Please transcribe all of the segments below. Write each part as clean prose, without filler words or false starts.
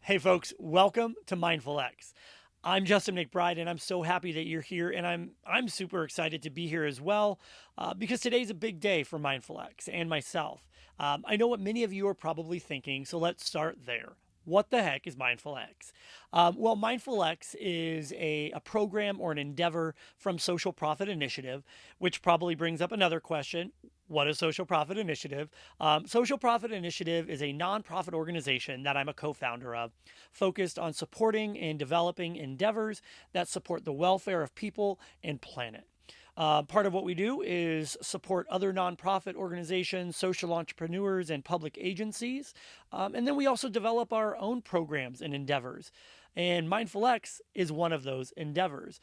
Hey folks, welcome to Mindful X. I'm Justin McBride, and I'm so happy that you're here, and I'm super excited to be here as well, because today's a big day for Mindful X and myself. I know what many of you are probably thinking, so let's start there. What the heck is Mindful X? Well, Mindful X is a program or an endeavor from Social Profit Initiative, which probably brings up another question. What is Social Profit Initiative? Social Profit Initiative is a nonprofit organization that I'm a co founder of, focused on supporting and developing endeavors that support the welfare of people and planet. Part of what we do is support other nonprofit organizations, social entrepreneurs, and public agencies. And then we also develop our own programs and endeavors. And Mindful X is one of those endeavors.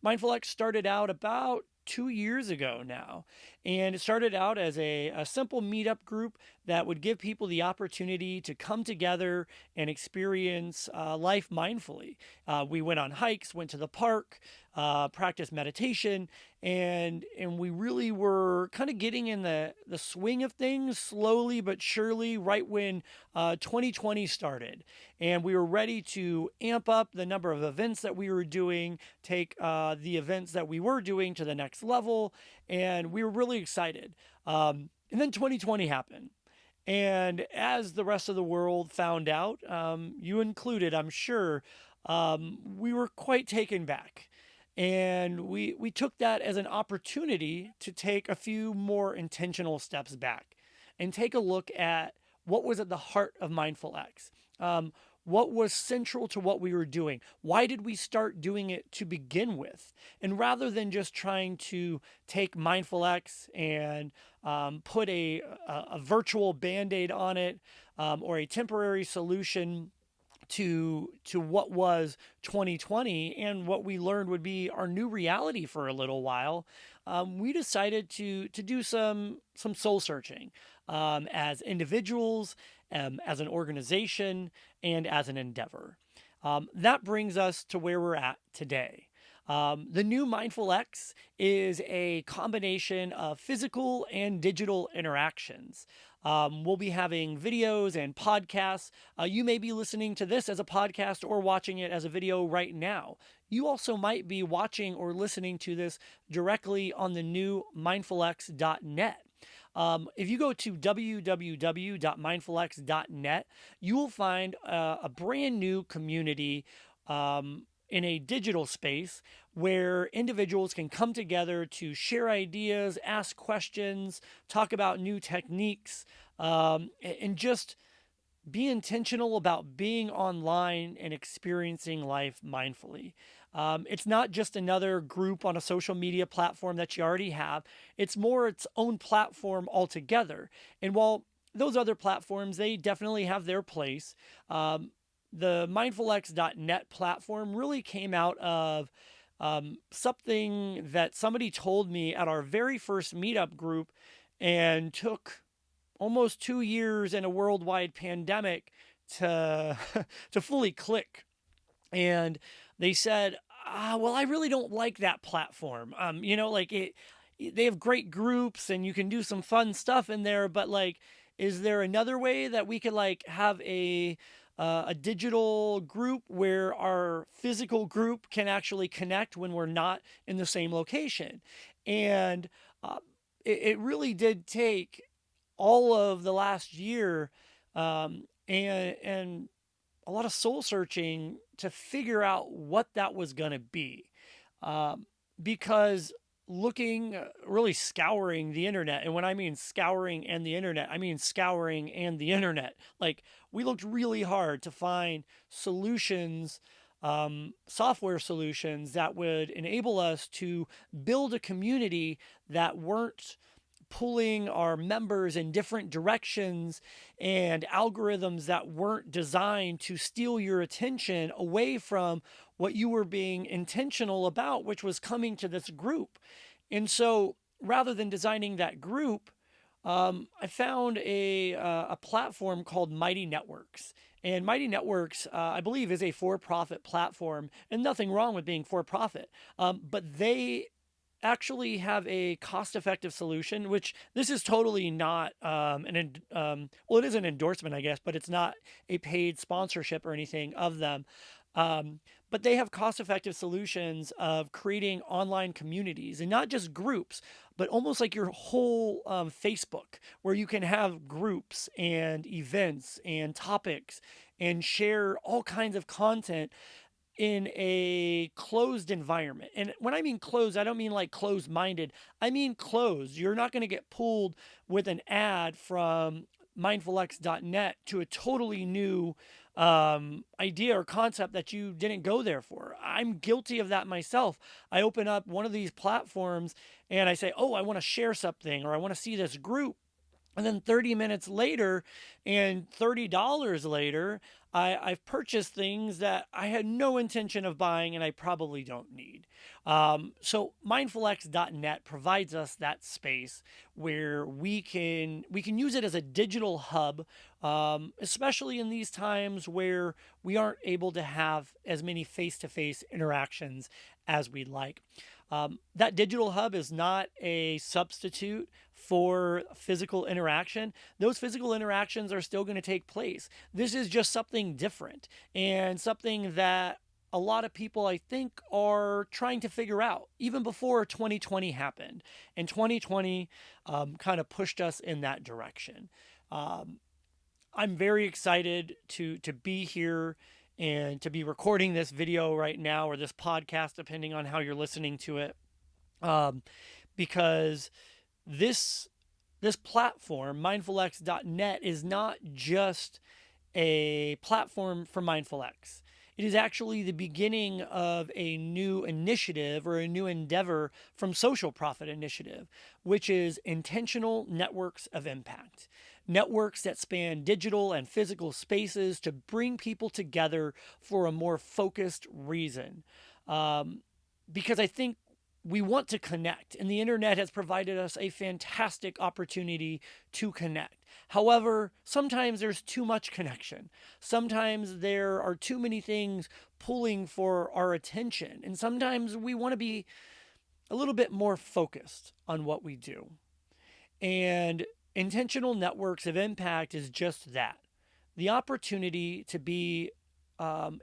Mindful X started out about 2 years ago now. And it started out as a simple meetup group that would give people the opportunity to come together and experience life mindfully. We went on hikes, went to the park, practiced meditation, and we really were kind of getting in the swing of things slowly but surely right when 2020 started. And we were ready to amp up the number of events that we were doing, take the events that we were doing to the next level, and we were really excited. And then 2020 happened. And as the rest of the world found out, you included, I'm sure, we were quite taken back. And we took that as an opportunity to take a few more intentional steps back and take a look at what was at the heart of Mindful X. What was central to what we were doing? Why did we start doing it to begin with? And rather than just trying to take Mindful X and put a virtual band aid on it, or a temporary solution to what was 2020 and what we learned would be our new reality for a little while, we decided to do some soul searching, as individuals, as an organization, and as an endeavor. That brings us to where we're at today. The new Mindful X is a combination of physical and digital interactions. We'll be having videos and podcasts. You may be listening to this as a podcast or watching it as a video right now. You also might be watching or listening to this directly on the new mindfulx.net. If you go to www.mindfulx.net, you will find a brand new community in a digital space where individuals can come together to share ideas, ask questions, talk about new techniques, and just be intentional about being online and experiencing life mindfully. It's not just another group on a social media platform that you already have. It's more its own platform altogether. And while those other platforms, they definitely have their place, the mindfulx.net platform really came out of something that somebody told me at our very first meetup group, and took almost 2 years in a worldwide pandemic to to fully click. And they said, well, I really don't like that platform. Like they have great groups and you can do some fun stuff in there, but like, is there another way that we could like have a digital group where our physical group can actually connect when we're not in the same location? And it really did take all of the last year, and a lot of soul searching to figure out what that was going to be. Because looking, really scouring the internet, and when I mean scouring and the internet, I mean scouring and the internet. Like, we looked really hard to find solutions, software solutions that would enable us to build a community that weren't pulling our members in different directions, and algorithms that weren't designed to steal your attention away from what you were being intentional about, which was coming to this group. And so rather than designing that group, I found a platform called Mighty Networks. And Mighty Networks, I believe, is a for-profit platform, and nothing wrong with being for-profit. But they actually have a cost-effective solution, which this is totally not well, it is an endorsement, I guess, but it's not a paid sponsorship or anything of them. Um, but they have cost-effective solutions of creating online communities and not just groups, but almost like your whole Facebook, where you can have groups and events and topics and share all kinds of content in a closed environment. And when I mean closed, I don't mean like closed minded. I mean closed. You're not going to get pulled with an ad from mindfulx.net to a totally new idea or concept that you didn't go there for. I'm guilty of that myself. I open up one of these platforms and I say, oh, I want to share something or I want to see this group. And then 30 minutes later and $30 later, I've purchased things that I had no intention of buying and I probably don't need. So mindfulx.net provides us that space where we can use it as a digital hub, especially in these times where we aren't able to have as many face-to-face interactions as we'd like. That digital hub is not a substitute for physical interaction. Those physical interactions are still going to take place. This is just something different and something that a lot of people, I think, are trying to figure out even before 2020 happened. And 2020 kind of pushed us in that direction. I'm very excited to be here and to be recording this video right now, or this podcast, depending on how you're listening to it, because this platform, mindfulx.net, is not just a platform for MindfulX. It is actually the beginning of a new initiative or a new endeavor from Social Profit Initiative, which is intentional networks of impact. Networks that span digital and physical spaces to bring people together for a more focused reason. Because I think we want to connect, and the internet has provided us a fantastic opportunity to connect. However, sometimes there's too much connection. Sometimes there are too many things pulling for our attention, and sometimes we want to be a little bit more focused on what we do. And intentional networks of impact is just that, the opportunity to be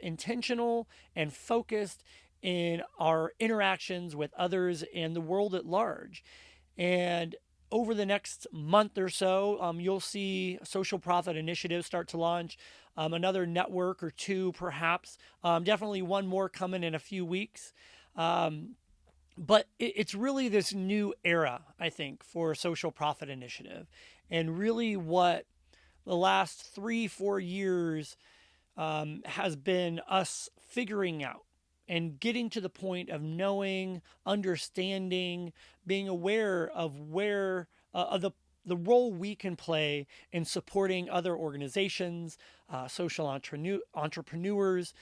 intentional and focused in our interactions with others and the world at large. And over the next month or so, you'll see Social Profit Initiative start to launch another network or two, perhaps. Definitely one more coming in a few weeks. But it's really this new era, I think, for Social Profit Initiative. And really what the last 3-4 years has been us figuring out and getting to the point of knowing, understanding, being aware of where of the role we can play in supporting other organizations, social entrepreneurs,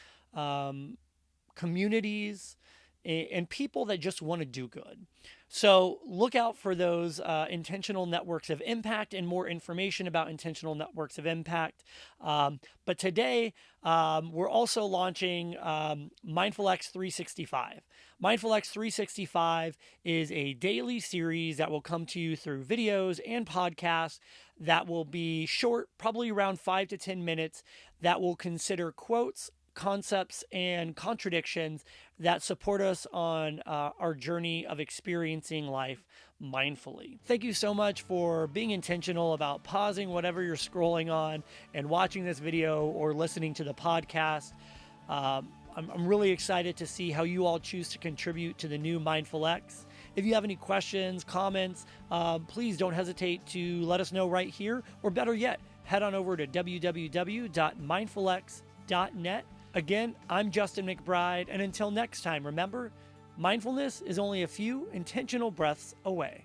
communities, and people that just want to do good. So look out for those intentional networks of impact and more information about intentional networks of impact. But today, we're also launching MindfulX 365. MindfulX 365 is a daily series that will come to you through videos and podcasts that will be short, probably around 5 to 10 minutes, that will consider quotes, concepts, and contradictions that support us on our journey of experiencing life mindfully. Thank you so much for being intentional about pausing whatever you're scrolling on and watching this video or listening to the podcast. I'm really excited to see how you all choose to contribute to the new MindfulX. If you have any questions, comments, please don't hesitate to let us know right here, or better yet, head on over to www.mindfulx.net. Again, I'm Justin McBride, and until next time, remember, mindfulness is only a few intentional breaths away.